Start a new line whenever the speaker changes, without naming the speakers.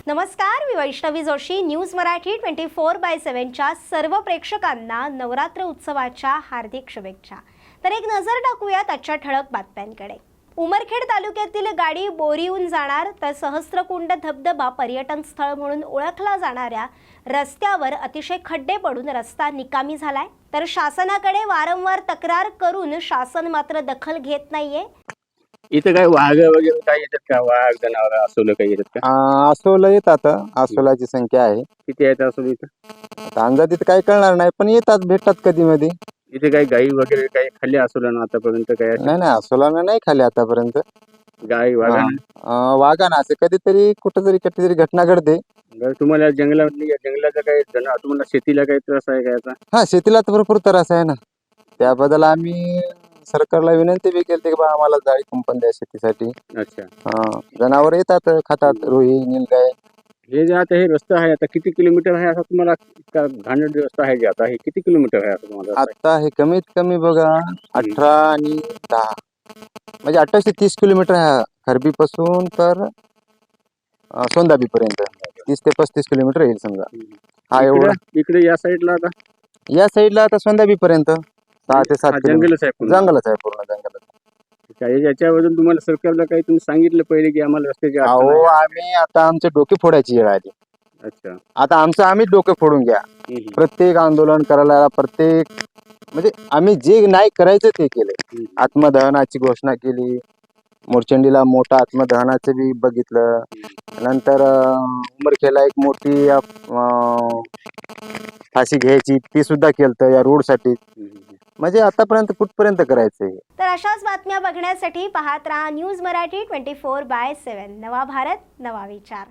नमस्कार, मी वैष्णवी जोशी. न्यूज मराठी 24/7च्या सर्व प्रेक्षकांना नवरात्र उत्सवाच्या हार्दिक शुभेच्छा. तर एक नजर टाकूयात आजच्या ठळक बातम्यांकडे. उमरखेड तालुक्यातील गाडी बोरीहून जाणार तर सहस्त्रकुंड धबधबा पर्यटन स्थळ म्हणून ओळखला जाणाऱ्या रस्त्यावर अतिशय खड्डे पडून रस्ता निकामी झालाय. तर शासनाकडे वारंवार तक्रार करून शासन मात्र दखल घेत नाहीये.
इथं काय वाघ वगैरे काय येतात का? वाघ, जनावर, अस्वल काही येतात का?
अस्वल येतात. अस्वलाची संख्या आहे.
किती आहेत अस्वल इथं?
आता अंदाजित काय कळणार नाही, पण येतात, भेटतात कधी मध्ये.
इथे काही गाई वगैरे काही खाल्ल्या अस्वलानं आतापर्यंत? काय
नाही, अस्वलानं नाही खाली आतापर्यंत.
गाय वाघानं?
वाघानं असं कधीतरी कुठेतरी घटना घडते.
तुम्हाला जंगलाचा काही तुम्हाला शेतीला काही त्रास आहे का याचा?
हा, शेतीला तर भरपूर त्रास आहे ना. त्याबद्दल आम्ही सरकारला विनंती बी केली की बा आम्हाला जाळी कुंपण द्या शेतीसाठी.
अच्छा.
जनावर येतात, खातात, रोही, नीलगाय.
हे जे आता हे रस्ता आहे, आता किती किलोमीटर आहे असा तुम्हाला? इतका घाणेरडा रस्ता आहे जे आता, हे किती किलोमीटर आहे असं तुम्हाला?
आता हे कमीत कमी बघा 18 आणि 10 म्हणजे 28 ते 30 किलोमीटर आहे खरबी पासून तर सोंदाबी पर्यंत. 30 ते 35 किलोमीटर येईल समजा. हा, एवढा.
इकडे या साईडला आता
या साईडला आता सोंदाबी पर्यंत 6 ते 7
जंगलच आहे पूर्ण?
जंगलच आहे, पूर्ण जंगलच.
याच्याबद्दल तुम्हाला सरकारला काही तुम्ही सांगितलं पहिले की आम्हाला रस्त्याची अडचण
अहो,
आहे?
आम्ही आता आमचे डोके फोडायची वेळ आली.
अच्छा.
आता आमचं आम्हीच डोके फोडून घ्या. प्रत्येक आंदोलन करायला, प्रत्येक म्हणजे आम्ही जे नाही करायचं ते केले. आत्मदहनाची घोषणा केली, मोरचंडीला मोठा आत्मदहनाचं बी बघितलं. नंतर उमरखेडला एक मोठी फाशी घ्यायची ती सुद्धा केलं या रोडसाठी. म्हणजे आतापर्यंत कुठपर्यंत करायचंय.
तर अशाच बातम्या बघण्यासाठी पाहत राहा न्यूज मराठी 24/7. नवा भारत, नवा विचार.